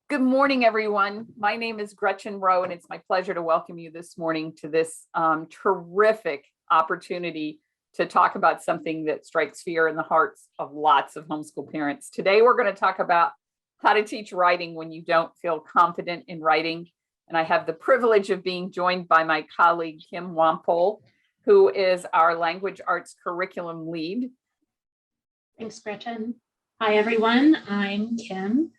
Good morning, everyone. My name is Gretchen Rowe, and it's my pleasure to welcome you this morning to this terrific opportunity to talk about something that strikes fear in the hearts of lots of homeschool parents. Today, we're going to talk about how to teach writing when you don't feel confident in writing. And I have the privilege of being joined by my colleague, Kim Wampole, who is our language arts curriculum lead. Thanks, Gretchen. Hi, everyone. I'm Kim.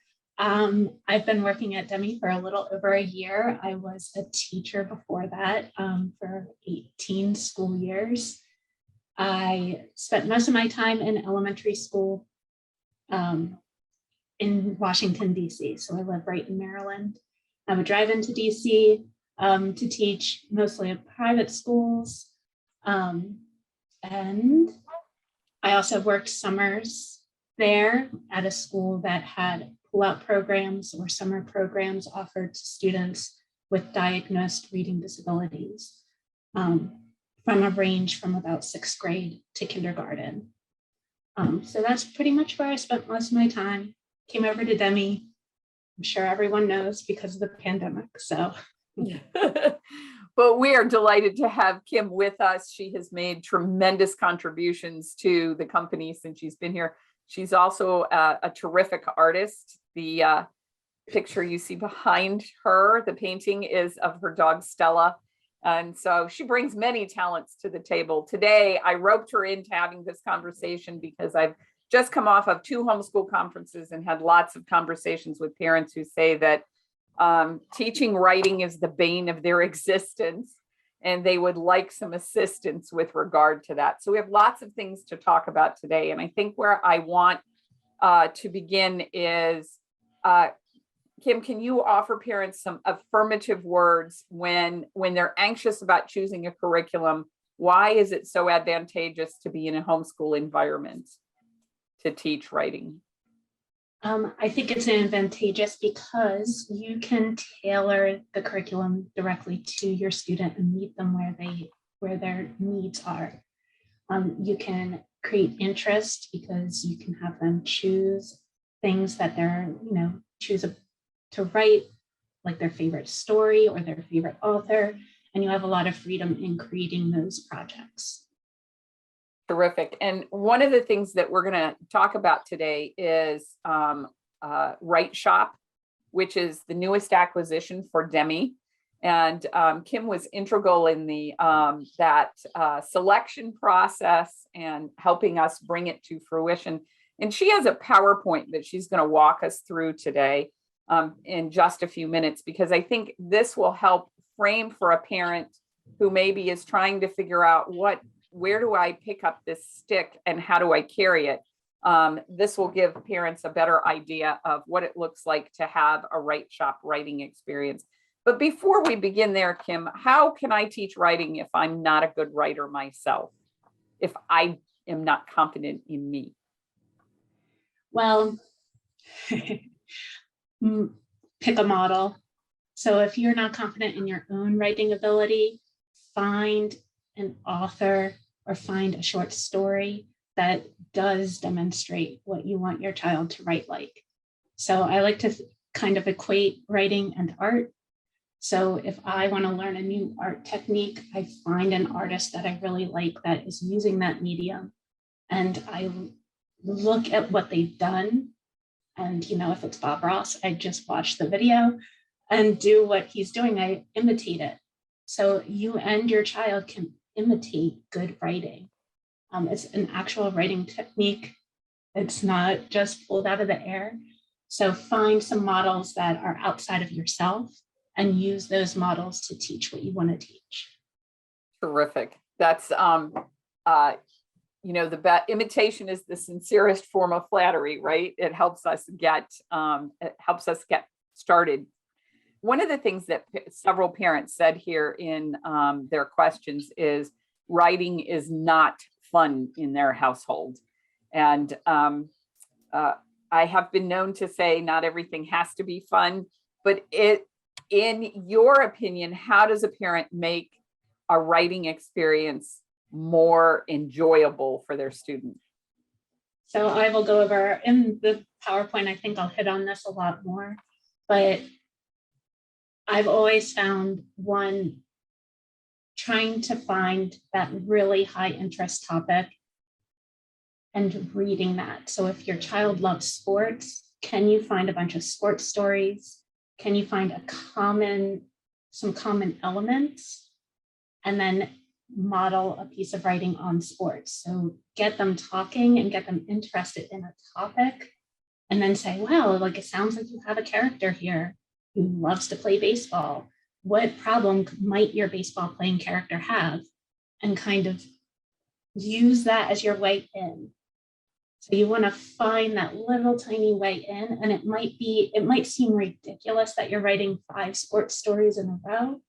I've been working at Demme for a little over a year. I was a teacher before that for 18 school years. I spent most of my time in elementary school in Washington, D.C. So I live right in Maryland. I would drive into D.C. To teach mostly at private schools. And I also worked summers there at a school that had pull-out programs or summer programs offered to students with diagnosed reading disabilities from a range from about 6th grade to kindergarten. So that's pretty much where I spent most of my time. Came over to Demme. I'm sure everyone knows because of the pandemic. So. But we are delighted to have Kim with us. She has made tremendous contributions to the company since she's been here. She's also a terrific artist. The picture you see behind her, the painting, is of her dog Stella. And so she brings many talents to the table. Today, I roped her into having this conversation because I've just come off of 2 homeschool conferences and had lots of conversations with parents who say that teaching writing is the bane of their existence, and they would like some assistance with regard to that. So we have lots of things to talk about today. And I think where I want to begin is, Kim, can you offer parents some affirmative words when they're anxious about choosing a curriculum? Why is it so advantageous to be in a homeschool environment to teach writing? I think it's advantageous because you can tailor the curriculum directly to your student and meet them where their needs are. You can create interest because you can have them choose things that they're, choose to write, like their favorite story or their favorite author, and you have a lot of freedom in creating those projects. Terrific. And one of the things that we're going to talk about today is Write Shop, which is the newest acquisition for Demme. And Kim was integral in the that selection process and helping us bring it to fruition. And she has a PowerPoint that she's going to walk us through today in just a few minutes, because I think this will help frame for a parent who maybe is trying to figure out where do I pick up this stick and how do I carry it? This will give parents a better idea of what it looks like to have a Write Shop writing experience. But before we begin there, Kim, how can I teach writing if I'm not a good writer myself, if I am not confident in me? Well, pick a model. So if you're not confident in your own writing ability, find an author or find a short story that does demonstrate what you want your child to write like. So I like to kind of equate writing and art. So if I want to learn a new art technique, I find an artist that I really like that is using that medium. And I look at what they've done. And, if it's Bob Ross, I just watch the video and do what he's doing. I imitate it. So you and your child can imitate good writing. It's an actual writing technique. It's not just pulled out of the air. So find some models that are outside of yourself and use those models to teach what you want to teach. Terrific. That's, imitation is the sincerest form of flattery, right? It helps us get started. One of the things that several parents said here in their questions is writing is not fun in their household. And I have been known to say not everything has to be fun, but in your opinion, how does a parent make a writing experience more enjoyable for their student? So I will go over in the PowerPoint. I think I'll hit on this a lot more. But I've always found one, trying to find that really high interest topic and reading that. So if your child loves sports, can you find a bunch of sports stories? Can you find some common elements? And then model a piece of writing on sports. So get them talking and get them interested in a topic, and then say, wow, like it sounds like you have a character here who loves to play baseball. What problem might your baseball playing character have? And kind of use that as your way in. So you want to find that little tiny way in, and it might seem ridiculous that you're writing 5 sports stories in a row,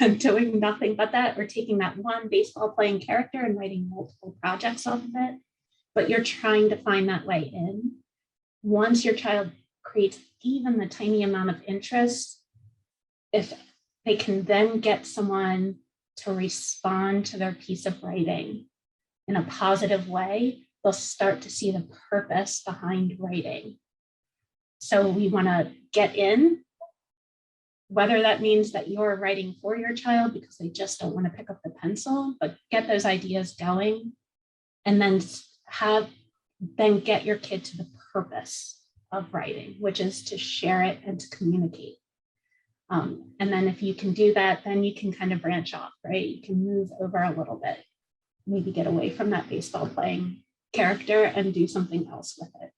and doing nothing but that, or taking that one baseball playing character and writing multiple projects off of it. But you're trying to find that way in. Once your child creates even the tiny amount of interest, if they can then get someone to respond to their piece of writing in a positive way, they'll start to see the purpose behind writing. So we want to get in, whether that means that you're writing for your child because they just don't want to pick up the pencil, but get those ideas going, and then get your kid to the purpose of writing, which is to share it and to communicate. And then if you can do that, then you can kind of branch off, right? You can move over a little bit, maybe get away from that baseball playing character and do something else with it.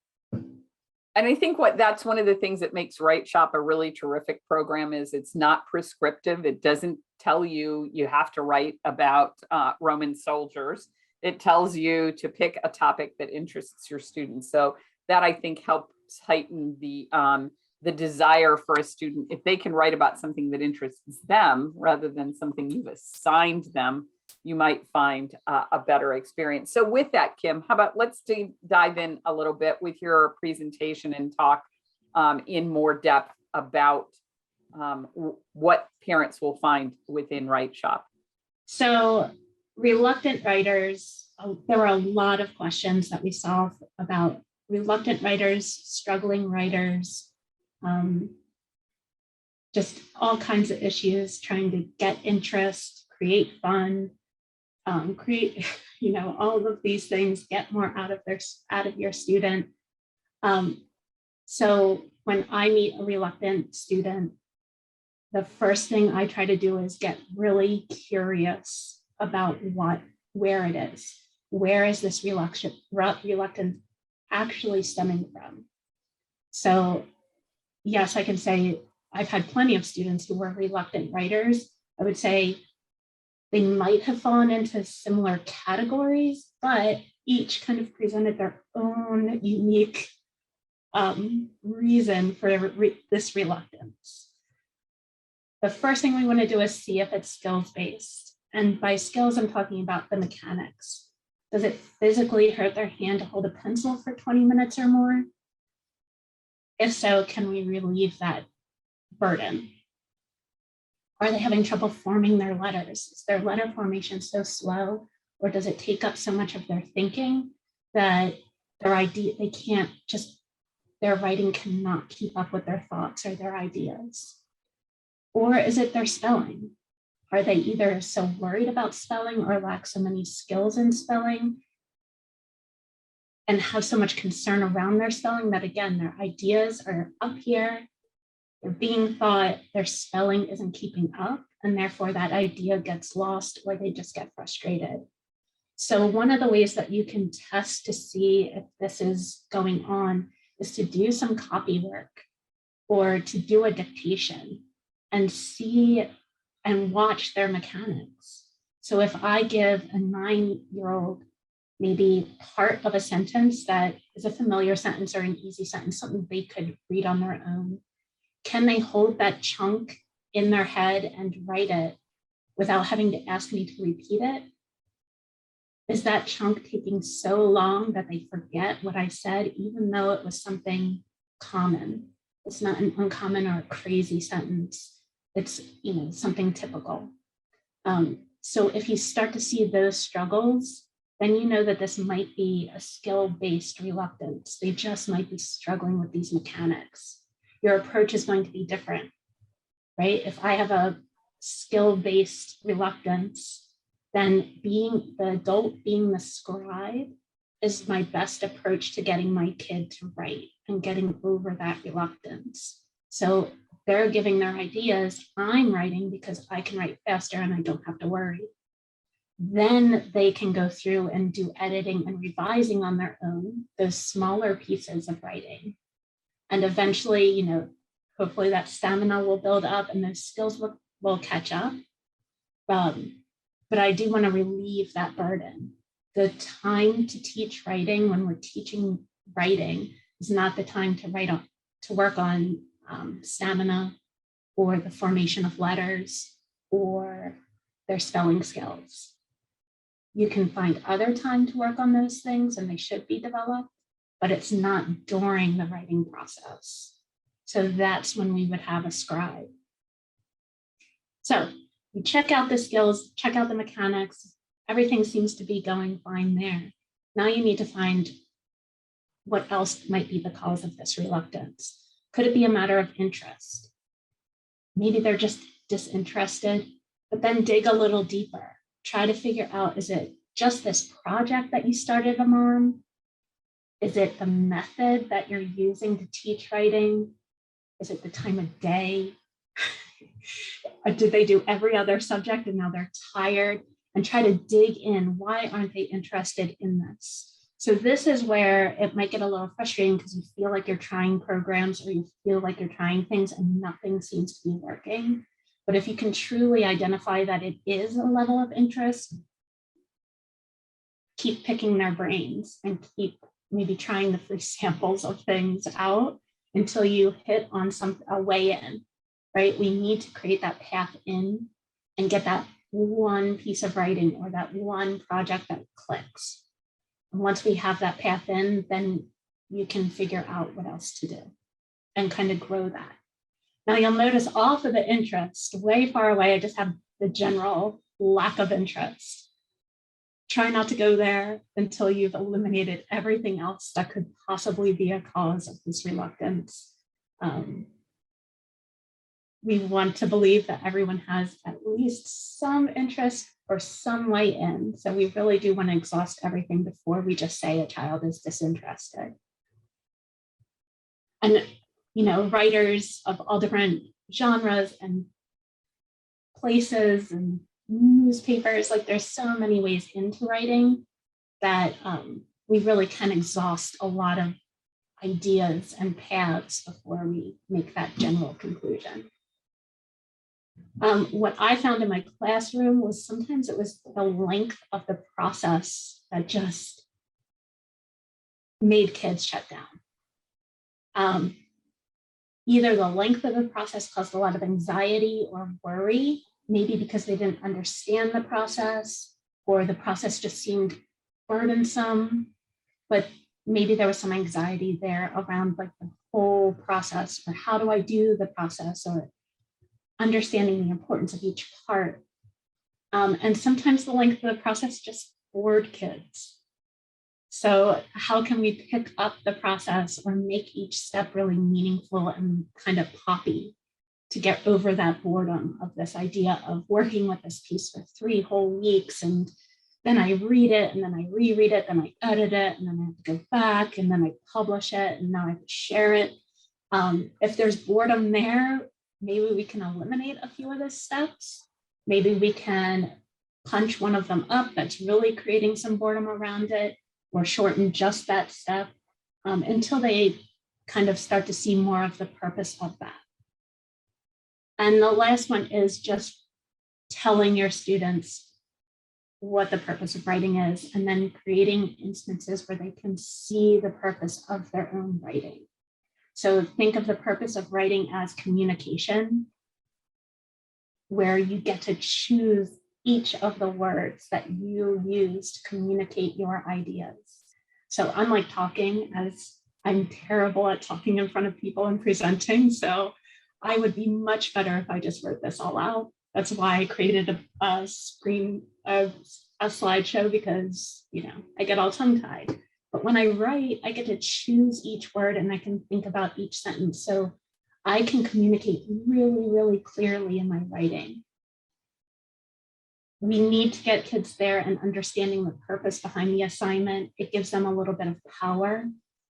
And I think that's one of the things that makes Write Shop a really terrific program is it's not prescriptive. It doesn't tell you have to write about Roman soldiers. It tells you to pick a topic that interests your students. So that I think helps heighten the desire for a student. If they can write about something that interests them rather than something you've assigned them, you might find a better experience. So with that, Kim, how about let's dive in a little bit with your presentation and talk in more depth about what parents will find within Write Shop. So reluctant writers, there were a lot of questions that we saw about reluctant writers, struggling writers, just all kinds of issues, trying to get interest, create fun, create, all of these things, get more out of your student. So when I meet a reluctant student, the first thing I try to do is get really curious about where it is. Where is this reluctance actually stemming from? So yes, I can say I've had plenty of students who were reluctant writers. I would say they might have fallen into similar categories, but each kind of presented their own unique reason for this reluctance. The first thing we want to do is see if it's skills-based. And by skills, I'm talking about the mechanics. Does it physically hurt their hand to hold a pencil for 20 minutes or more? If so, can we relieve that burden? Are they having trouble forming their letters? Is their letter formation so slow, or does it take up so much of their thinking that their writing cannot keep up with their thoughts or their ideas? Or is it their spelling? Are they either so worried about spelling or lack so many skills in spelling and have so much concern around their spelling that, again, their ideas are up here, they're being thought, their spelling isn't keeping up, and therefore that idea gets lost or they just get frustrated. So one of the ways that you can test to see if this is going on is to do some copy work or to do a dictation and see and watch their mechanics. So if I give a 9-year-old maybe part of a sentence that is a familiar sentence or an easy sentence, something they could read on their own, can they hold that chunk in their head and write it without having to ask me to repeat it? Is that chunk taking so long that they forget what I said, even though it was something common? It's not an uncommon or a crazy sentence. It's something typical. So if you start to see those struggles, then you know that this might be a skill-based reluctance. They just might be struggling with these mechanics. your approach is going to be different, right? If I have a skill-based reluctance, then being the adult, being the scribe, is my best approach to getting my kid to write and getting over that reluctance. So they're giving their ideas, I'm writing because I can write faster and I don't have to worry. Then they can go through and do editing and revising on their own, those smaller pieces of writing. And eventually, you know, hopefully that stamina will build up and those skills will catch up. But I do want to relieve that burden. The time to teach writing when we're teaching writing is not the time to work on stamina or the formation of letters or their spelling skills. You can find other time to work on those things and they should be developed, but it's not during the writing process. So that's when we would have a scribe. So you check out the skills, check out the mechanics, everything seems to be going fine there. Now you need to find what else might be the cause of this reluctance. Could it be a matter of interest? Maybe they're just disinterested, but then dig a little deeper. Try to figure out, is it just this project that you started them on? Is it the method that you're using to teach writing? Is it the time of day? Or did they do every other subject and now they're tired? And try to dig in, why aren't they interested in this? So this is where it might get a little frustrating because you feel like you're trying programs or you feel like you're trying things and nothing seems to be working. But if you can truly identify that it is a level of interest, keep picking their brains and keep maybe trying the free samples of things out until you hit on a way in, right? We need to create that path in and get that one piece of writing or that one project that clicks. And once we have that path in, then you can figure out what else to do and kind of grow that. Now you'll notice off of the interest, way far away, I just have the general lack of interest. Try not to go there until you've eliminated everything else that could possibly be a cause of this reluctance. We want to believe that everyone has at least some interest or some way in. So we really do want to exhaust everything before we just say a child is disinterested. And, you know, writers of all different genres and places and newspapers, like there's so many ways into writing that we really can exhaust a lot of ideas and paths before we make that general conclusion. What I found in my classroom was sometimes it was the length of the process that just made kids shut down. Either the length of the process caused a lot of anxiety or worry, maybe because they didn't understand the process, or the process just seemed burdensome, but maybe there was some anxiety there around like the whole process, or how do I do the process, or understanding the importance of each part. And sometimes the length of the process just bored kids. So how can we pick up the process or make each step really meaningful and kind of poppy to get over that boredom of this idea of working with this piece for 3 whole weeks, and then I read it and then I reread it, then I edit it, and then I have to go back and then I publish it and now I have to share it. If there's boredom there, maybe we can eliminate a few of those steps. Maybe we can punch one of them up that's really creating some boredom around it, or shorten just that step until they kind of start to see more of the purpose of that. And the last one is just telling your students what the purpose of writing is, and then creating instances where they can see the purpose of their own writing. So think of the purpose of writing as communication, where you get to choose each of the words that you use to communicate your ideas. So unlike talking, as I'm terrible at talking in front of people and presenting, so I would be much better if I just wrote this all out. That's why I created a slideshow, because, you know, I get all tongue-tied. But when I write, I get to choose each word and I can think about each sentence. So I can communicate really, really clearly in my writing. We need to get kids there and understanding the purpose behind the assignment. It gives them a little bit of power.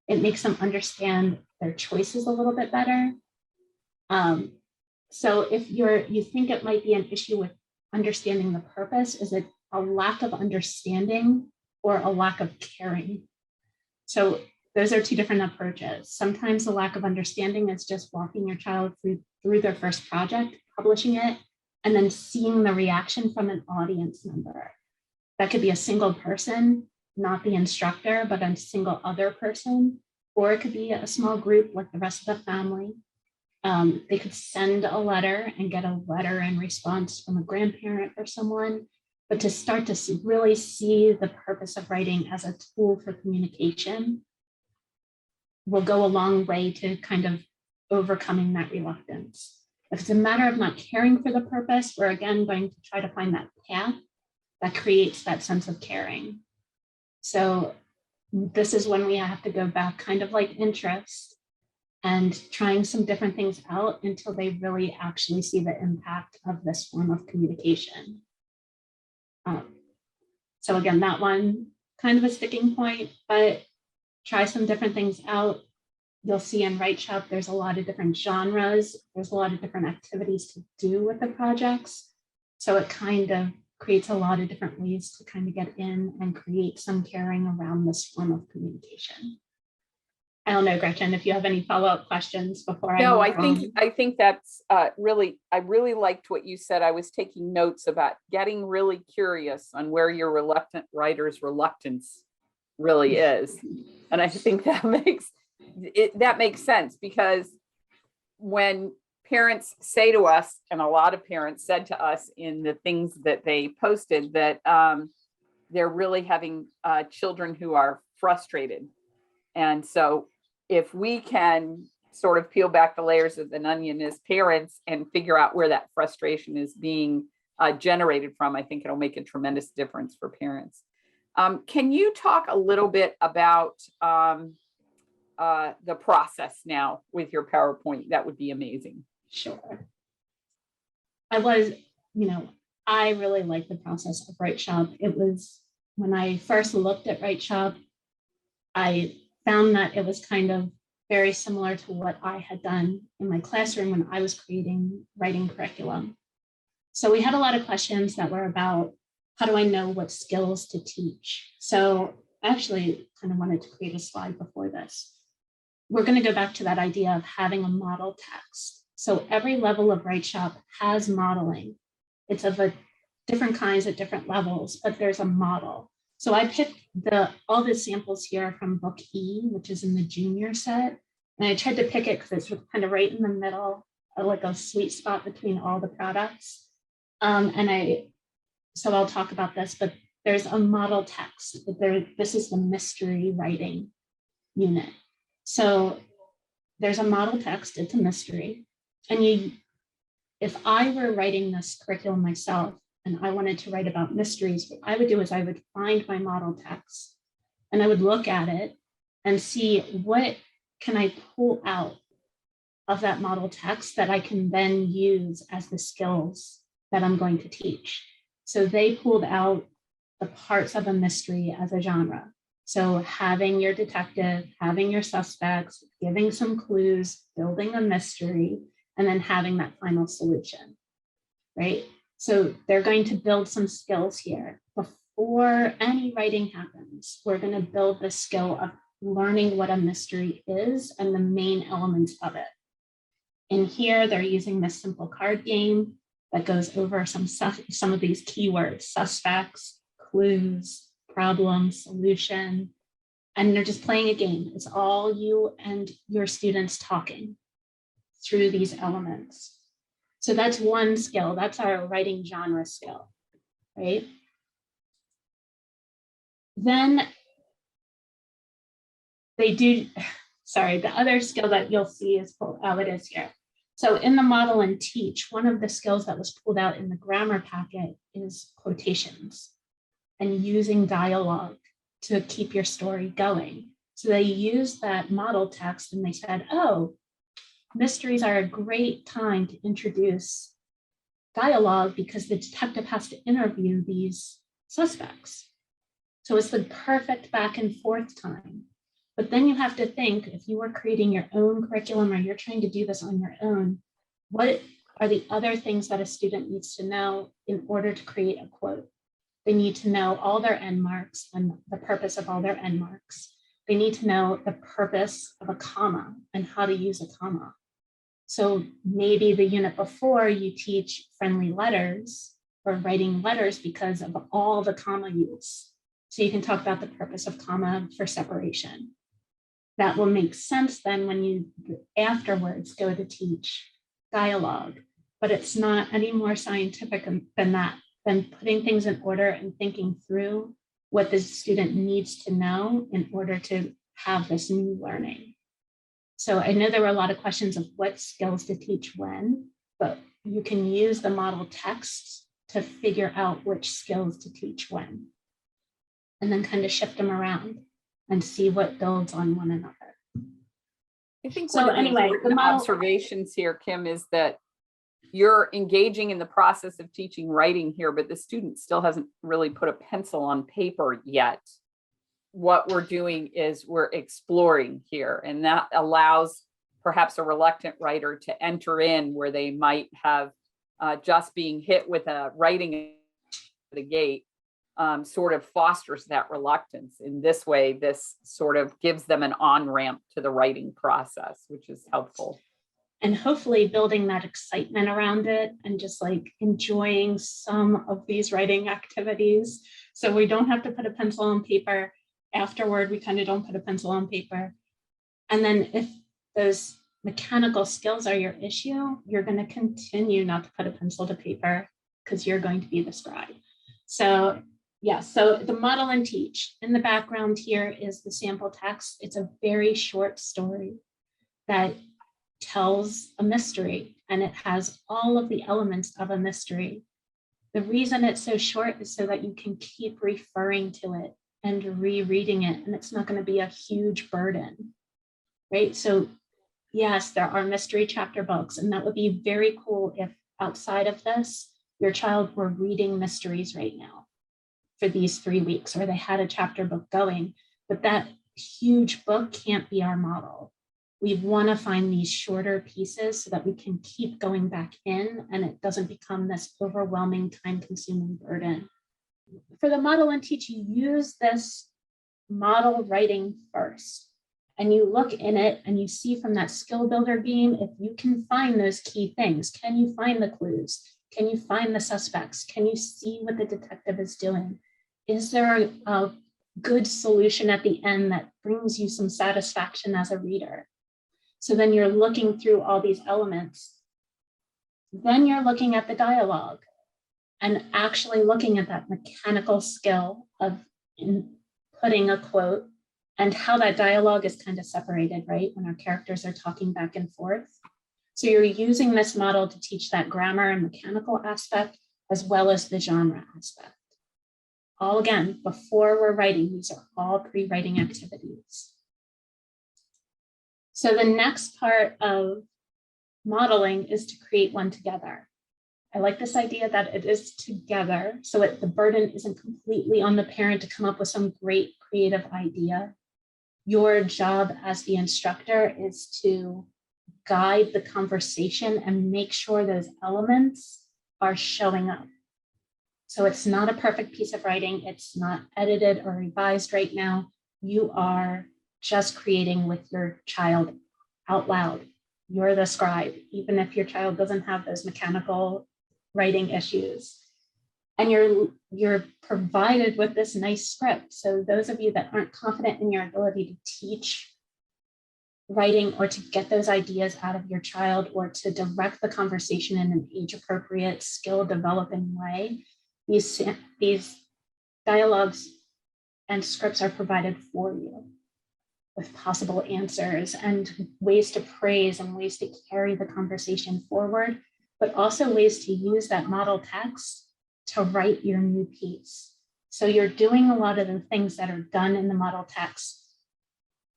It makes them understand their choices a little bit better. So if you think it might be an issue with understanding the purpose, is it a lack of understanding or a lack of caring? So those are two different approaches. Sometimes the lack of understanding is just walking your child through their first project, publishing it, and then seeing the reaction from an audience member. That could be a single person, not the instructor, but a single other person, or it could be a small group like the rest of the family. They could send a letter and get a letter in response from a grandparent or someone, but to start to really see the purpose of writing as a tool for communication will go a long way to kind of overcoming that reluctance. If it's a matter of not caring for the purpose, we're again going to try to find that path that creates that sense of caring. So this is when we have to go back, kind of like interest, and trying some different things out until they really actually see the impact of this form of communication. So again, that one kind of a sticking point, but try some different things out. You'll see in Write Shop, there's a lot of different genres. There's a lot of different activities to do with the projects. So it kind of creates a lot of different ways to kind of get in and create some caring around this form of communication. I don't know, Gretchen, if you have any follow-up questions before I No, move I think that's I really liked what you said. I was taking notes about getting really curious on where your reluctant writer's reluctance really is. And I think that makes sense, because when parents say to us, and a lot of parents said to us in the things that they posted, that they're really having children who are frustrated. And so if we can sort of peel back the layers of an onion as parents and figure out where that frustration is being generated from, I think it'll make a tremendous difference for parents. Can you talk a little bit about the process now with your PowerPoint? That would be amazing. Sure. I really like the process of Write Shop. It was when I first looked at Write Shop, I found that it was kind of very similar to what I had done in my classroom when I was creating writing curriculum. So we had a lot of questions that were about, how do I know what skills to teach? So I actually kind of wanted to create a slide before this. We're going to go back to that idea of having a model text. So every level of Write Shop has modeling. It's of different kinds at different levels, but there's a model. So I picked all the samples here from book E, which is in the junior set. And I tried to pick it because it's kind of right in the middle, like a sweet spot between all the products. So I'll talk about this, but there's a model text. This is the mystery writing unit. So there's a model text, it's a mystery. And if I were writing this curriculum myself, and I wanted to write about mysteries, what I would do is I would find my model text and I would look at it and see what can I pull out of that model text that I can then use as the skills that I'm going to teach. So they pulled out the parts of a mystery as a genre. So having your detective, having your suspects, giving some clues, building a mystery, and then having that final solution, right? So they're going to build some skills here. Before any writing happens, we're going to build the skill of learning what a mystery is and the main elements of it. In here, they're using this simple card game that goes over some of these keywords: suspects, clues, problem, solution, and they're just playing a game. It's all you and your students talking through these elements. So that's one skill. That's our writing genre skill, right? Then the other skill that you'll see is it is here. So in the model and teach, one of the skills that was pulled out in the grammar packet is quotations and using dialogue to keep your story going. So they used that model text and they said, oh, mysteries are a great time to introduce dialogue because the detective has to interview these suspects. So it's the perfect back and forth time. But then you have to think, if you are creating your own curriculum or you're trying to do this on your own, what are the other things that a student needs to know in order to create a quote? They need to know all their end marks and the purpose of all their end marks. They need to know the purpose of a comma and how to use a comma. So maybe the unit before you teach friendly letters or writing letters because of all the comma use. So you can talk about the purpose of comma for separation. That will make sense then when you afterwards go to teach dialogue, but it's not any more scientific than that, than putting things in order and thinking through what the student needs to know in order to have this new learning. So I know there were a lot of questions of what skills to teach when, but you can use the model text to figure out which skills to teach when, and then kind of shift them around and see what builds on one another. I think So one of the anyway, the important model- observations here, Kim, is that you're engaging in the process of teaching writing here, but the student still hasn't really put a pencil on paper yet. What we're doing is we're exploring here, and that allows perhaps a reluctant writer to enter in where they might have just being hit with a writing at the gate. Sort of fosters that reluctance. In this way, this sort of gives them an on-ramp to the writing process, which is helpful. And hopefully building that excitement around it and just like enjoying some of these writing activities. So we don't have to put a pencil on paper. Afterward, we kind of don't put a pencil on paper. And then if those mechanical skills are your issue, you're going to continue not to put a pencil to paper because you're going to be the scribe. So yeah, so the model and teach. In the background here is the sample text. It's a very short story that tells a mystery, and it has all of the elements of a mystery. The reason it's so short is so that you can keep referring to it and rereading it, and it's not going to be a huge burden, right? So yes, there are mystery chapter books, and that would be very cool if outside of this, your child were reading mysteries right now for these 3 weeks, or they had a chapter book going, but that huge book can't be our model. We want to find these shorter pieces so that we can keep going back in and it doesn't become this overwhelming time-consuming burden. For the model and teach, you use this model writing first, and you look in it and you see from that skill builder game if you can find those key things. Can you find the clues? Can you find the suspects? Can you see what the detective is doing? Is there a good solution at the end that brings you some satisfaction as a reader? So then you're looking through all these elements. Then you're looking at the dialogue and actually looking at that mechanical skill of putting a quote and how that dialogue is kind of separated, right? When our characters are talking back and forth. So you're using this model to teach that grammar and mechanical aspect, as well as the genre aspect. All again, before we're writing, these are all pre-writing activities. So the next part of modeling is to create one together. I like this idea that it is together, so the burden isn't completely on the parent to come up with some great creative idea. Your job as the instructor is to guide the conversation and make sure those elements are showing up. So it's not a perfect piece of writing. It's not edited or revised right now. You are just creating with your child out loud. You're the scribe, even if your child doesn't have those mechanical writing issues. And you're provided with this nice script. So those of you that aren't confident in your ability to teach writing or to get those ideas out of your child or to direct the conversation in an age-appropriate, skill-developing way, these dialogues and scripts are provided for you with possible answers and ways to praise and ways to carry the conversation forward, but also ways to use that model text to write your new piece. So you're doing a lot of the things that are done in the model text.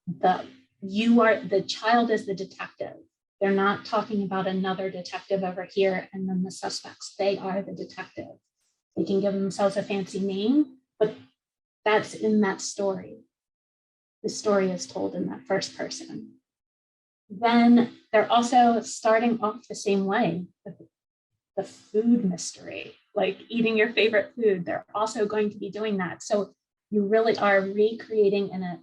The child is the detective. They're not talking about another detective over here and then the suspects. They are the detective. They can give themselves a fancy name, but that's in that story. The story is told in that first person. Then they're also starting off the same way, the food mystery, like eating your favorite food. They're also going to be doing that. So you really are recreating in a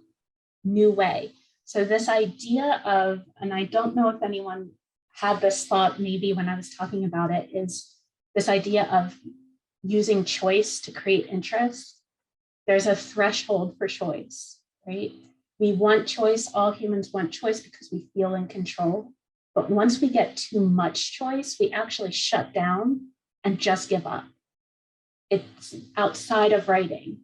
new way. So this idea of, and I don't know if anyone had this thought maybe when I was talking about it, is this idea of using choice to create interest. There's a threshold for choice, right? We want choice. All humans want choice because we feel in control. But once we get too much choice, we actually shut down and just give up. It's outside of writing.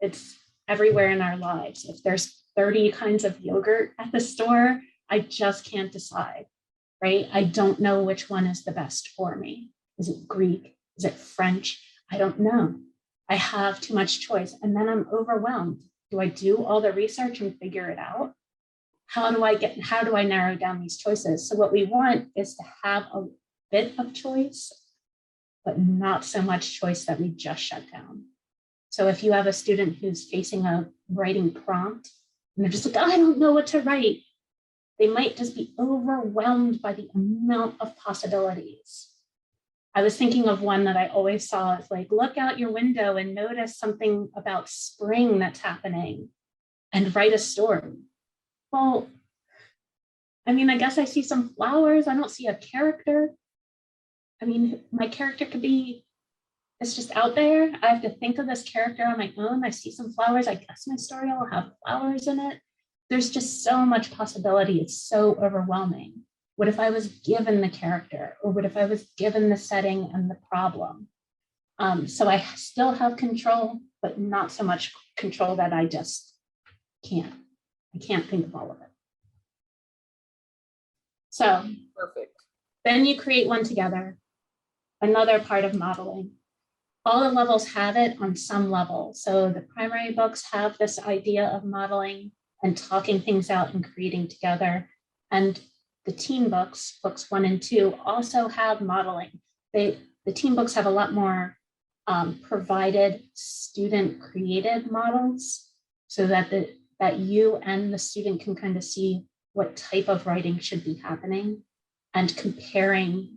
It's everywhere in our lives. If there's 30 kinds of yogurt at the store, I just can't decide, right? I don't know which one is the best for me. Is it Greek? Is it French? I don't know. I have too much choice and then I'm overwhelmed. Do I do all the research and figure it out? How do I narrow down these choices? So what we want is to have a bit of choice, but not so much choice that we just shut down. So if you have a student who's facing a writing prompt and they're just like, oh, I don't know what to write, they might just be overwhelmed by the amount of possibilities. I was thinking of one that I always saw as like, look out your window and notice something about spring that's happening and write a story. Well, I mean, I guess I see some flowers. I don't see a character. I mean, my character could be, it's just out there. I have to think of this character on my own. I see some flowers. I guess my story will have flowers in it. There's just so much possibility. It's so overwhelming. What if I was given the character? Or what if I was given the setting and the problem? So I still have control, but not so much control that I just can't. I can't think of all of it. So Perfect. then you create one together. Another part of modeling. All the levels have it on some level. So the primary books have this idea of modeling and talking things out and creating together. And the teen books, books 1 and 2, also have modeling. The teen books have a lot more provided student created models so that that you and the student can kind of see what type of writing should be happening and comparing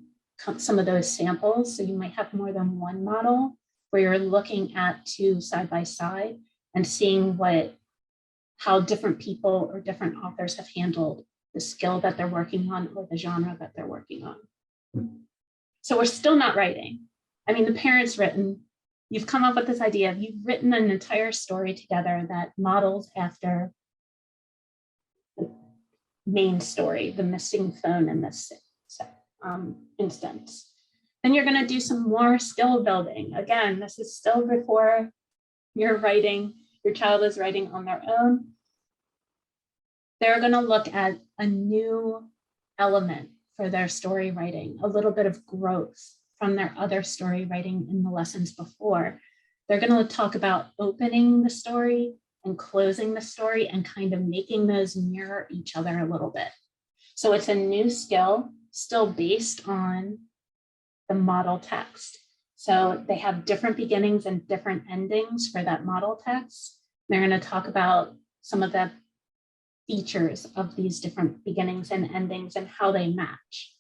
some of those samples. So you might have more than one model where you're looking at 2 side by side and seeing how different people or different authors have handled the skill that they're working on or the genre that they're working on. So we're still not writing. I mean, the parent's written, you've come up with this idea, you've written an entire story together that models after the main story, the missing phone in this instance. Then you're going to do some more skill building. Again, this is still before you're writing, your child is writing on their own. They're going to look at a new element for their story writing, a little bit of growth from their other story writing in the lessons before. They're going to talk about opening the story and closing the story and kind of making those mirror each other a little bit. So it's a new skill, still based on the model text. So they have different beginnings and different endings for that model text. They're going to talk about some of the features of these different beginnings and endings and how they match.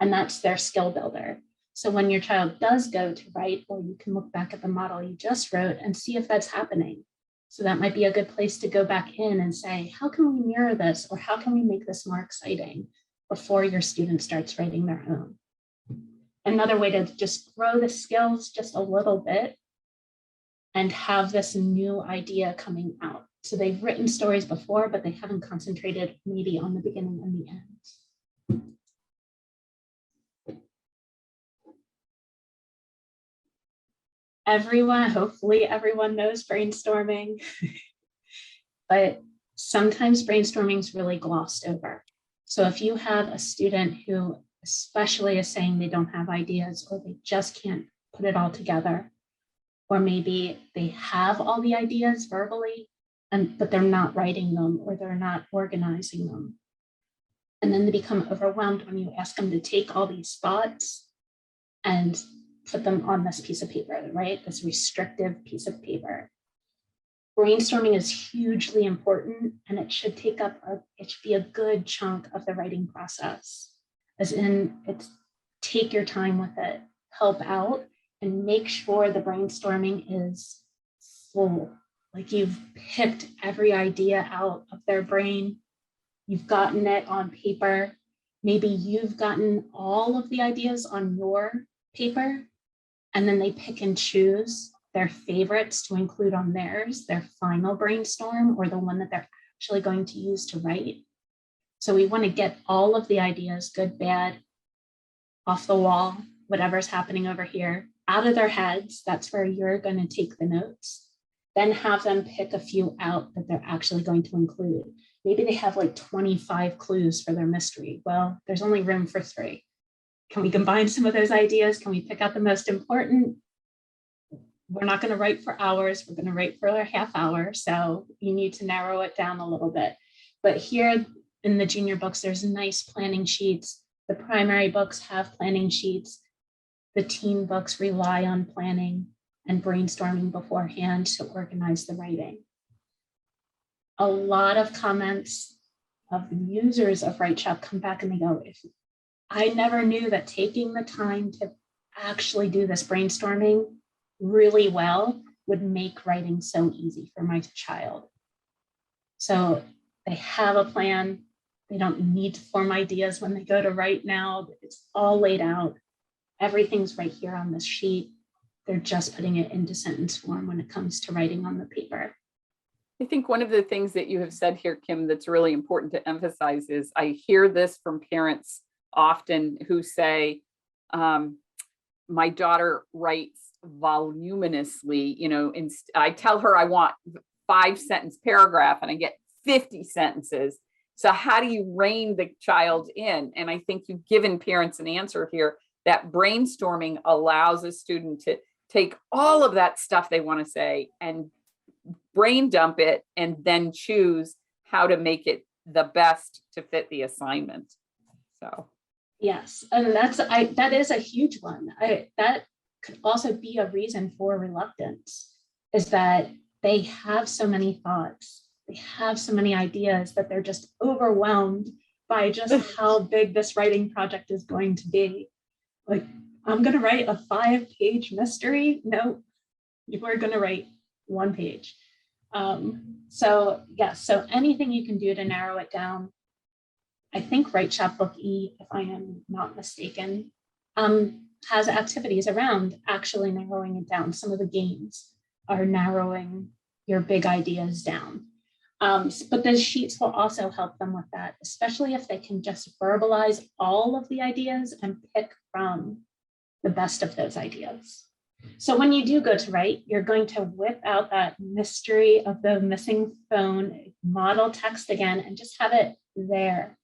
And that's their skill builder. So when your child does go to write, or you can look back at the model you just wrote and see if that's happening. So that might be a good place to go back in and say, how can we mirror this? Or how can we make this more exciting before your student starts writing their own? Another way to just grow the skills just a little bit and have this new idea coming out. So they've written stories before, but they haven't concentrated maybe on the beginning and the end. Hopefully everyone knows brainstorming, but sometimes brainstorming is really glossed over. So if you have a student who especially is saying they don't have ideas or they just can't put it all together, or maybe they have all the ideas verbally, but they're not writing them or they're not organizing them. And then they become overwhelmed when you ask them to take all these thoughts and put them on this piece of paper, right? This restrictive piece of paper. Brainstorming is hugely important, and it should take up it should be a good chunk of the writing process. As in, it's take your time with it, help out, and make sure the brainstorming is full. Like you've picked every idea out of their brain. You've gotten it on paper. Maybe you've gotten all of the ideas on your paper, and then they pick and choose their favorites to include on theirs, their final brainstorm, or the one that they're actually going to use to write. So we want to get all of the ideas, good, bad, off the wall, whatever's happening over here, out of their heads. That's where you're going to take the notes. Then have them pick a few out that they're actually going to include. Maybe they have like 25 clues for their mystery. Well, there's only room for 3. Can we combine some of those ideas? Can we pick out the most important? We're not going to write for hours. We're going to write for a half hour. So you need to narrow it down a little bit. But here in the junior books, there's nice planning sheets. The primary books have planning sheets. The teen books rely on planning and brainstorming beforehand to organize the writing. A lot of comments of users of WriteShop come back and they go, I never knew that taking the time to actually do this brainstorming really well would make writing so easy for my child. So they have a plan. They don't need to form ideas when they go to write now. It's all laid out. Everything's right here on this sheet. They're just putting it into sentence form when it comes to writing on the paper. I think one of the things that you have said here, Kim, that's really important to emphasize is I hear this from parents often who say, my daughter writes voluminously, I tell her I want 5-sentence paragraph and I get 50 sentences. So how do you rein the child in? And I think you've given parents an answer here, that brainstorming allows a student to take all of that stuff they want to say and brain dump it and then choose how to make it the best to fit the assignment. So yes, and that is a huge one. That could also be a reason for reluctance, is that they have so many thoughts, they have so many ideas that they're just overwhelmed by just how big this writing project is going to be. Like, I'm going to write a 5-page mystery. No, you are going to write 1 page. So yes, so anything you can do to narrow it down. I think WriteShop Book E, if I am not mistaken, has activities around actually narrowing it down. Some of the games are narrowing your big ideas down. But the sheets will also help them with that, especially if they can just verbalize all of the ideas and pick from the best of those ideas. So when you do go to write, you're going to whip out that mystery of the missing phone, model text again, and just have it there,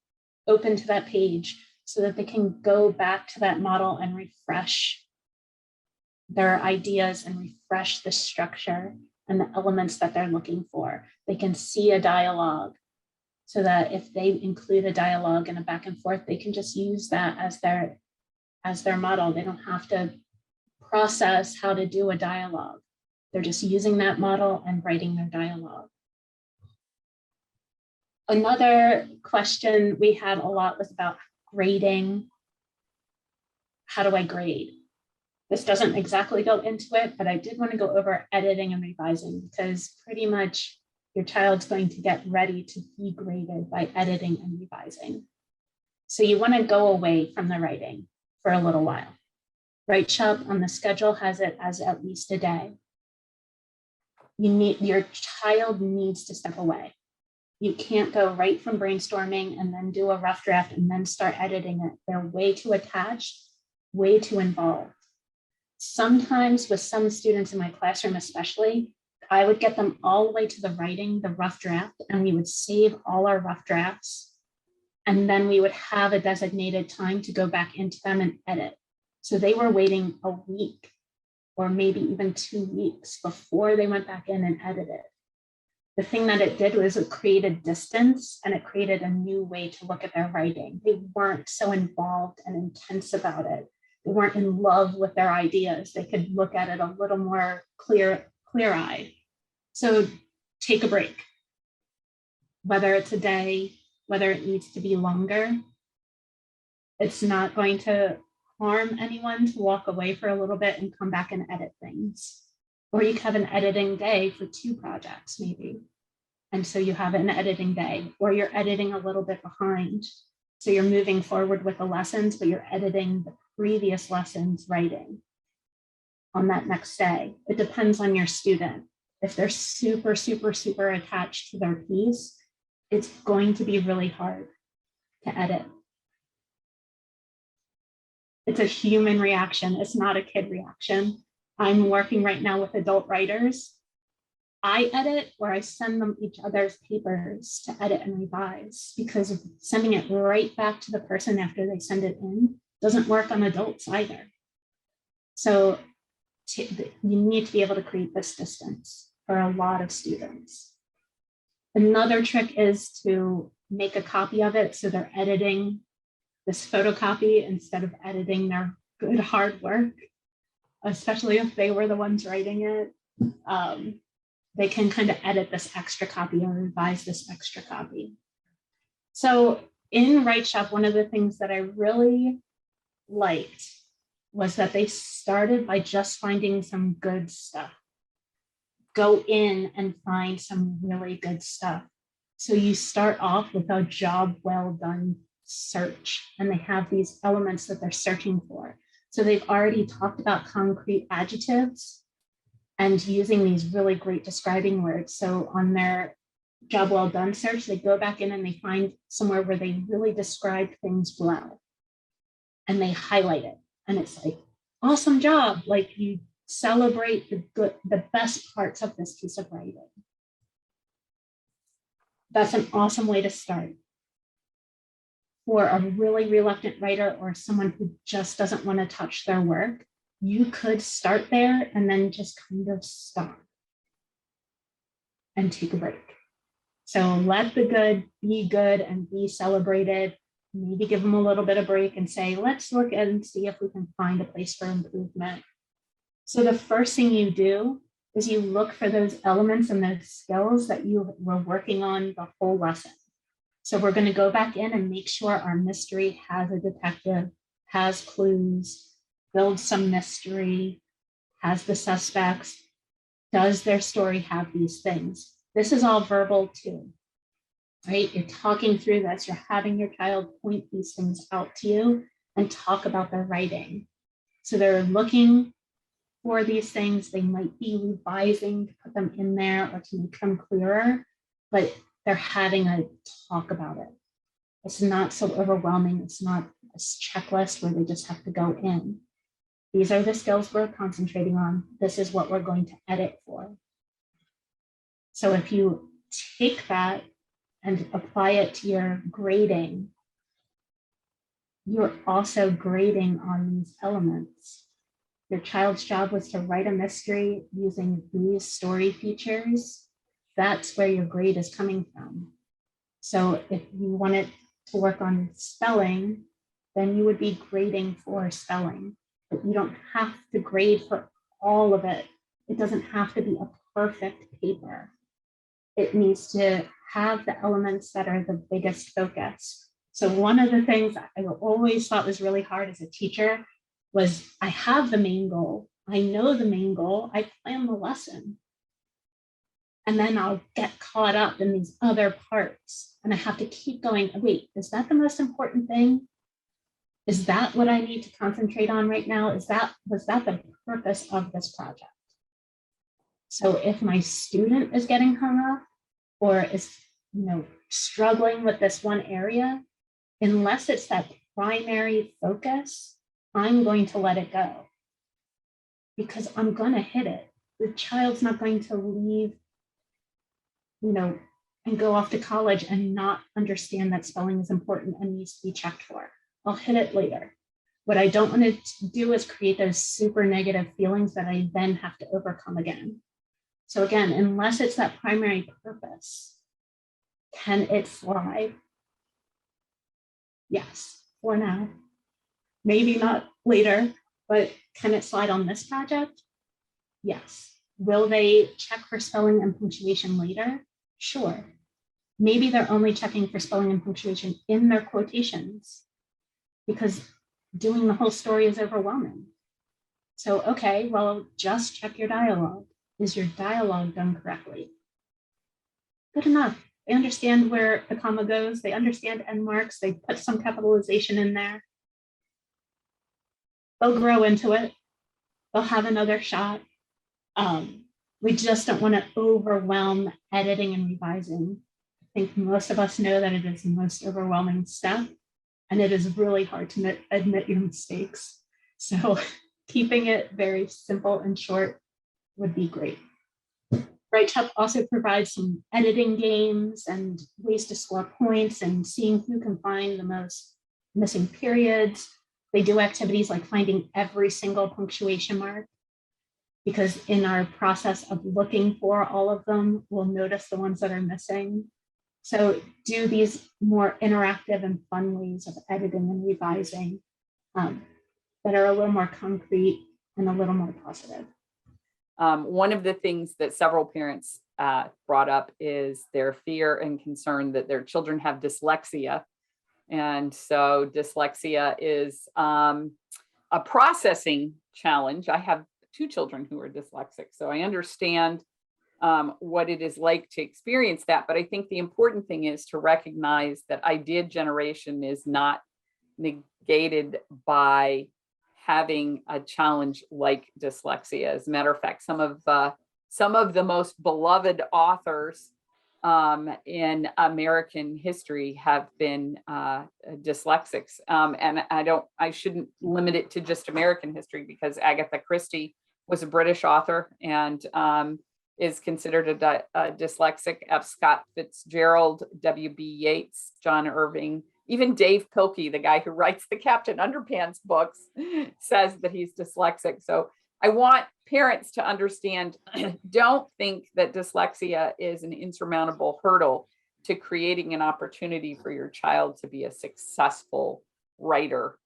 open to that page, so that they can go back to that model and refresh their ideas and refresh the structure and the elements that they're looking for. They can see a dialogue, so that if they include a dialogue and a back and forth, they can just use that as their model. They don't have to process how to do a dialogue. They're just using that model and writing their dialogue. Another question we had a lot was about grading. How do I grade? This doesn't exactly go into it, but I did want to go over editing and revising, because pretty much your child's going to get ready to be graded by editing and revising. So you want to go away from the writing for a little while. WriteShop on the schedule has it as at least a day. Your child needs to step away. You can't go right from brainstorming and then do a rough draft and then start editing it. They're way too attached, way too involved. Sometimes with some students in my classroom especially, I would get them all the way to the writing, the rough draft, and we would save all our rough drafts. And then we would have a designated time to go back into them and edit. So they were waiting a week or maybe even 2 weeks before they went back in and edited. the thing that it did was it created distance and it created a new way to look at their writing. They weren't so involved and intense about it. They weren't in love with their ideas. They could look at it a little more clear-eyed. So take a break, whether it's a day, whether it needs to be longer. It's not going to harm anyone to walk away for a little bit and come back and edit things. Or you could have an editing day for 2 projects maybe. And so you have an editing day, or you're editing a little bit behind. So you're moving forward with the lessons, but you're editing the previous lessons writing on that next day. It depends on your student. If they're super, super, super attached to their piece, it's going to be really hard to edit. It's a human reaction. It's not a kid reaction. I'm working right now with adult writers. I edit, or I send them each other's papers to edit and revise, because sending it right back to the person after they send it in doesn't work on adults either. So you need to be able to create this distance for a lot of students. Another trick is to make a copy of it so they're editing this photocopy instead of editing their good hard work, especially if they were the ones writing it. They can kind of edit this extra copy or revise this extra copy. So in WriteShop, one of the things that I really liked was that they started by just finding some good stuff. Go in and find some really good stuff. So you start off with a job well done search, and they have these elements that they're searching for. So they've already talked about concrete adjectives and using these really great describing words. So on their job well done search, they go back in and they find somewhere where they really describe things well, and they highlight it. And it's like, awesome job. Like, you celebrate the best parts of this piece of writing. That's an awesome way to start. For a really reluctant writer or someone who just doesn't want to touch their work, you could start there and then just kind of stop and take a break. So let the good and be celebrated. Maybe give them a little bit of break and say, let's look and see if we can find a place for improvement. So the first thing you do is you look for those elements and those skills that you were working on the whole lesson. So we're going to go back in and make sure our mystery has a detective, has clues, builds some mystery, has the suspects. Does their story have these things? This is all verbal too, right? You're talking through this. You're having your child point these things out to you and talk about their writing. So they're looking for these things. They might be revising to put them in there or to make them clearer, but they're having a talk about it. It's not so overwhelming. It's not a checklist where they just have to go in. These are the skills we're concentrating on. This is what we're going to edit for. So if you take that and apply it to your grading, you're also grading on these elements. Your child's job was to write a mystery using these story features. That's where your grade is coming from. So if you wanted to work on spelling, then you would be grading for spelling, but you don't have to grade for all of it. It doesn't have to be a perfect paper. It needs to have the elements that are the biggest focus. So one of the things I always thought was really hard as a teacher was, I have the main goal. I know the main goal. I plan the lesson. And then I'll get caught up in these other parts. And I have to keep going, wait, is that the most important thing? Is that what I need to concentrate on right now? Was that the purpose of this project? So if my student is getting hung up or is, struggling with this one area, unless it's that primary focus, I'm going to let it go because I'm going to hit it. The child's not going to leave, and go off to college and not understand that spelling is important and needs to be checked for. I'll hit it later. What I don't want to do is create those super negative feelings that I then have to overcome again. So again, unless it's that primary purpose, can it fly? Yes, for now. Maybe not later, but can it slide on this project? Yes. Will they check for spelling and punctuation later? Sure. Maybe they're only checking for spelling and punctuation in their quotations because doing the whole story is overwhelming. So, okay, well, just check your dialogue. Is your dialogue done correctly? Good enough. They understand where the comma goes. They understand end marks. They put some capitalization in there. They'll grow into it. They'll have another shot. We just don't want to overwhelm editing and revising. I think most of us know that it is the most overwhelming step, and it is really hard to admit your mistakes. So keeping it very simple and short would be great. Write-Up also provides some editing games and ways to score points and seeing who can find the most missing periods. They do activities like finding every single punctuation mark, because in our process of looking for all of them, we'll notice the ones that are missing. So do these more interactive and fun ways of editing and revising that are a little more concrete and a little more positive. One of the things that several parents brought up is their fear and concern that their children have dyslexia. And so dyslexia is a processing challenge. I have 2 children who are dyslexic, so I understand what it is like to experience that. But I think the important thing is to recognize that idea generation is not negated by having a challenge like dyslexia. As a matter of fact, some of the most beloved authors in American history have been dyslexics. And I shouldn't limit it to just American history, because Agatha Christie was a British author and is considered a dyslexic. F. Scott Fitzgerald, W.B. Yeats, John Irving, even Dave Pilkey, the guy who writes the Captain Underpants books, says that he's dyslexic. So I want parents to understand, don't think that dyslexia is an insurmountable hurdle to creating an opportunity for your child to be a successful writer,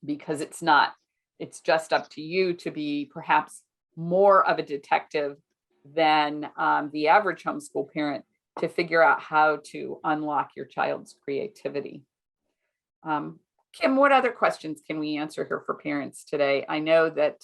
because it's not. It's just up to you to be perhaps more of a detective than the average homeschool parent to figure out how to unlock your child's creativity. Kim, what other questions can we answer here for parents today? I know that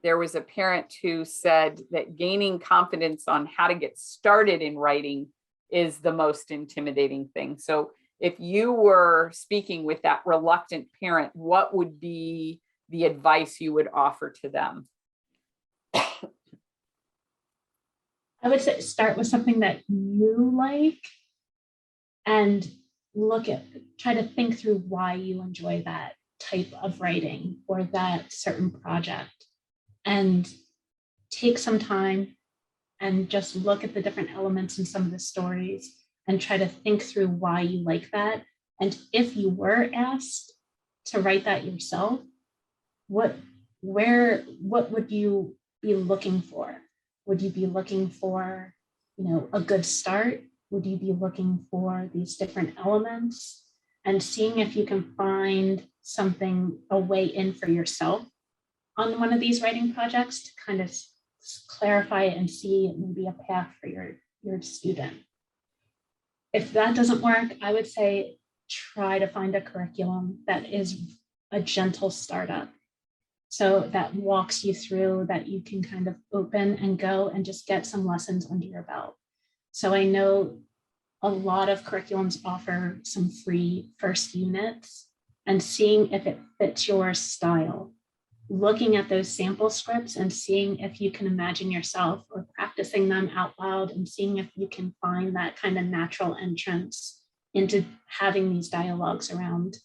there was a parent who said that gaining confidence on how to get started in writing is the most intimidating thing. So if you were speaking with that reluctant parent, what would be the advice you would offer to them? I would say start with something that you like and try to think through why you enjoy that type of writing or that certain project, and take some time and just look at the different elements in some of the stories and try to think through why you like that. And if you were asked to write that yourself, what would you be looking for? Would you be looking for, a good start? Would you be looking for these different elements and seeing if you can find a way in for yourself on one of these writing projects to kind of clarify it and see maybe a path for your student. If that doesn't work, I would say try to find a curriculum that is a gentle startup. So that walks you through, that you can kind of open and go and just get some lessons under your belt. So I know a lot of curriculums offer some free first units, and seeing if it fits your style. Looking at those sample scripts and seeing if you can imagine yourself or practicing them out loud and seeing if you can find that kind of natural entrance into having these dialogues around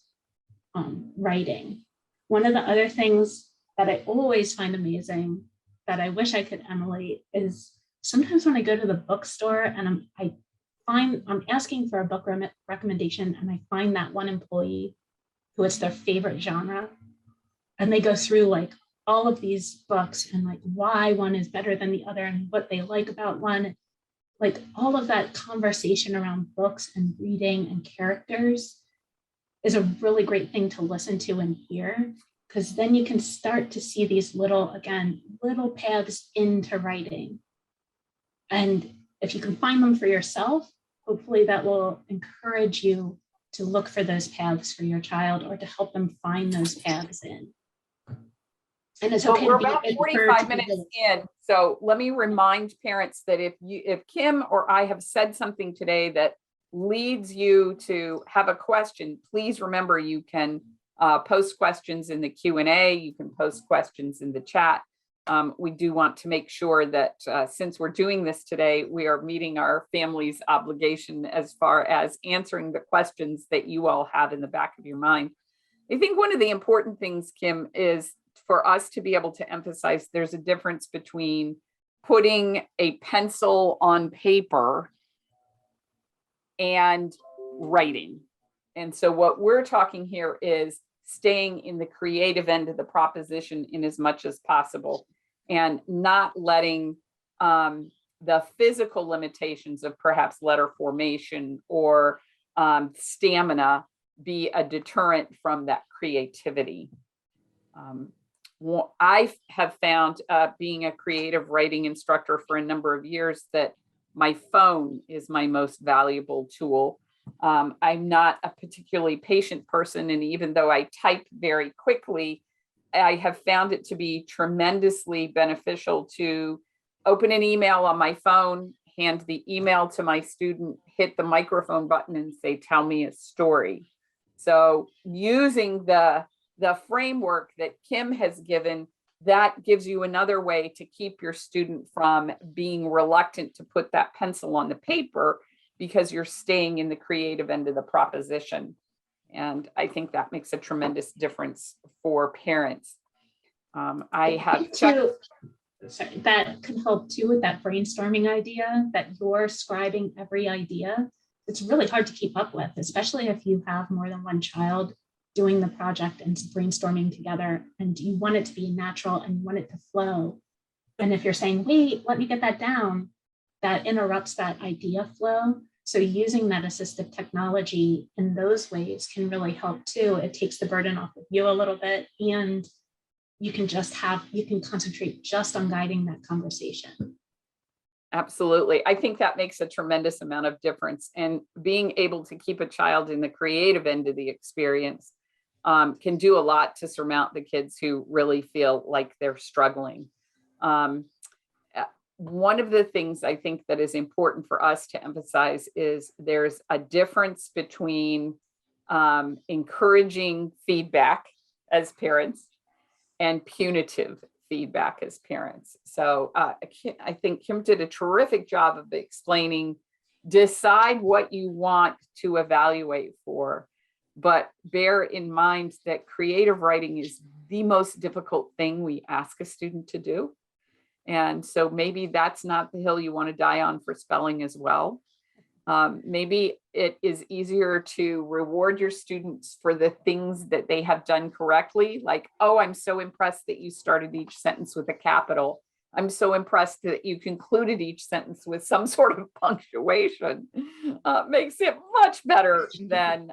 writing. One of the other things that I always find amazing that I wish I could emulate is sometimes when I go to the bookstore and I'm asking for a book recommendation, and I find that one employee who it's their favorite genre, and they go through like all of these books and like why one is better than the other and what they like about one. Like all of that conversation around books and reading and characters is a really great thing to listen to and hear, because then you can start to see these little paths into writing. And if you can find them for yourself, hopefully that will encourage you to look for those paths for your child or to help them find those paths in. And it's okay. We're about 45 minutes in. So let me remind parents that if Kim or I have said something today that leads you to have a question, please remember you can post questions in the Q&A. You can post questions in the chat. We do want to make sure that since we're doing this today, we are meeting our family's obligation as far as answering the questions that you all have in the back of your mind. I think one of the important things, Kim, is for us to be able to emphasize there's a difference between putting a pencil on paper and writing. And so what we're talking here is staying in the creative end of the proposition in as much as possible and not letting the physical limitations of perhaps letter formation or stamina be a deterrent from that creativity. I have found being a creative writing instructor for a number of years that my phone is my most valuable tool. I'm not a particularly patient person, and even though I type very quickly, I have found it to be tremendously beneficial to open an email on my phone, hand the email to my student, hit the microphone button and say, tell me a story. So using the framework that Kim has given, that gives you another way to keep your student from being reluctant to put that pencil on the paper because you're staying in the creative end of the proposition. And I think that makes a tremendous difference for parents. I have checked. Sorry, that can help too with that brainstorming idea that you're scribing every idea. It's really hard to keep up with, especially if you have more than one child doing the project and brainstorming together, and you want it to be natural and you want it to flow. And if you're saying, wait, let me get that down, that interrupts that idea flow. So using that assistive technology in those ways can really help too. It takes the burden off of you a little bit, and you can concentrate just on guiding that conversation. Absolutely. I think that makes a tremendous amount of difference. And being able to keep a child in the creative end of the experience can do a lot to surmount the kids who really feel like they're struggling. One of the things I think that is important for us to emphasize is there's a difference between encouraging feedback as parents and punitive feedback as parents. So I think Kim did a terrific job of explaining, decide what you want to evaluate for, but bear in mind that creative writing is the most difficult thing we ask a student to do. And so maybe that's not the hill you want to die on for spelling as well. Maybe it is easier to reward your students for the things that they have done correctly. Like, oh, I'm so impressed that you started each sentence with a capital. I'm so impressed that you concluded each sentence with some sort of punctuation. Makes it much better than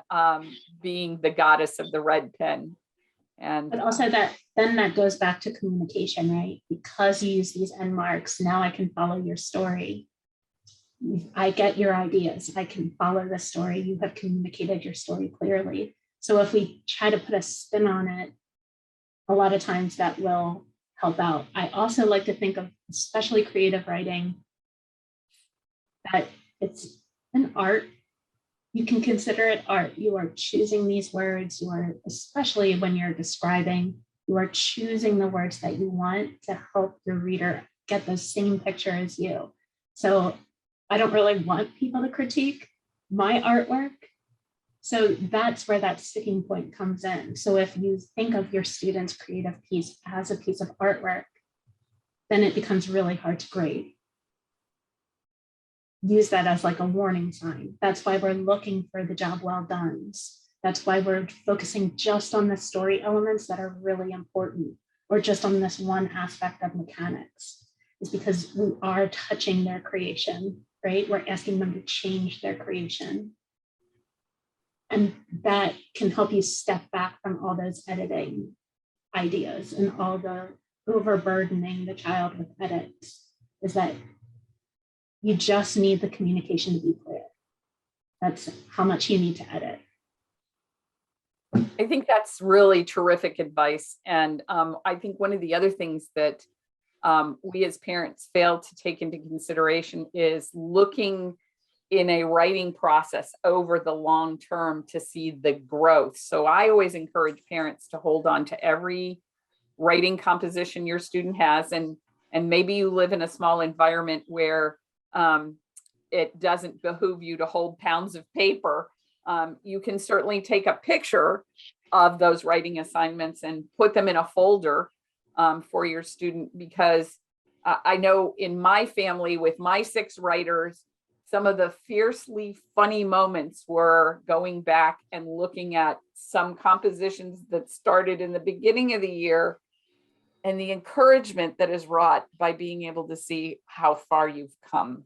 being the goddess of the red pen. And but also that goes back to communication, right? Because you use these end marks, now I can follow your story. I get your ideas. I can follow the story. You have communicated your story clearly. So if we try to put a spin on it, a lot of times that will help out. I also like to think of, especially creative writing, that it's an art. You can consider it art. You are choosing these words. You are, especially when you're describing, you are choosing the words that you want to help your reader get the same picture as you. So I don't really want people to critique my artwork. So that's where that sticking point comes in. So if you think of your student's creative piece as a piece of artwork, then it becomes really hard to grade. Use that as like a warning sign. That's why we're looking for the job well done. That's why we're focusing just on the story elements that are really important. or just on this one aspect of mechanics, is because we are touching their creation, right? We're asking them to change their creation. And that can help you step back from all those editing ideas and all the overburdening the child with edits, is that you just need the communication to be clear. That's how much you need to edit. I think that's really terrific advice. And I think one of the other things that we as parents fail to take into consideration is looking in a writing process over the long term to see the growth. So I always encourage parents to hold on to every writing composition your student has. And maybe you live in a small environment where it doesn't behoove you to hold pounds of paper. You can certainly take a picture of those writing assignments and put them in a folder for your student, because I know in my family with my 6 writers, some of the fiercely funny moments were going back and looking at some compositions that started in the beginning of the year and the encouragement that is wrought by being able to see how far you've come.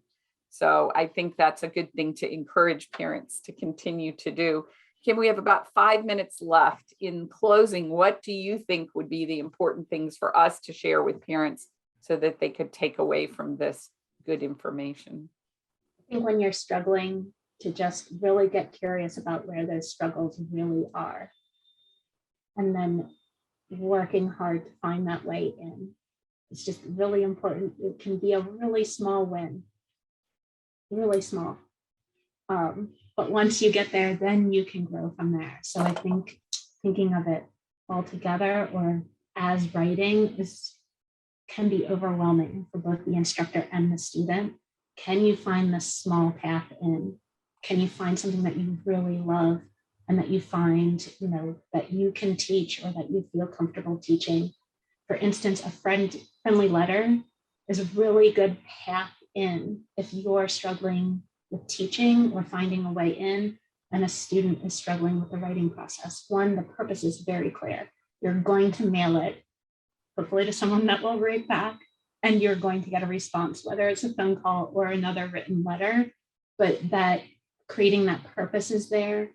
So I think that's a good thing to encourage parents to continue to do. Kim, we have about 5 minutes left. In closing, what do you think would be the important things for us to share with parents so that they could take away from this good information? I think when you're struggling, to just really get curious about where those struggles really are, and then working hard to find that way in. It's just really important. It can be a really small win, really small. But once you get there, then you can grow from there. So I think thinking of it all together or as writing can be overwhelming for both the instructor and the student. Can you find the small path in? Can you find something that you really love and that you find, that you can teach or that you feel comfortable teaching? For instance, a friendly letter is a really good path in if you're struggling with teaching or finding a way in, and a student is struggling with the writing process. One, the purpose is very clear. You're going to mail it, hopefully to someone that will write back, and you're going to get a response, whether it's a phone call or another written letter. But that creating that purpose is there.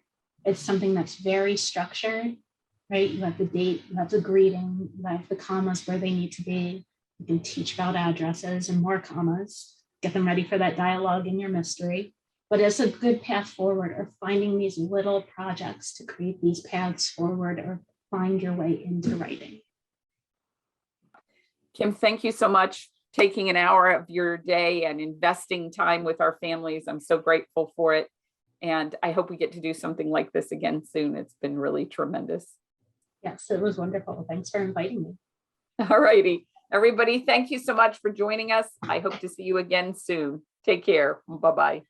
It's something that's very structured, right? You have the date, you have the greeting, you have the commas where they need to be. You can teach about addresses and more commas, get them ready for that dialogue in your mystery. But it's a good path forward, or finding these little projects to create these paths forward or find your way into writing. Kim, thank you so much for taking an hour of your day and investing time with our families. I'm so grateful for it. And I hope we get to do something like this again soon. It's been really tremendous. Yes, it was wonderful. Thanks for inviting me. All righty. Everybody, thank you so much for joining us. I hope to see you again soon. Take care. Bye-bye.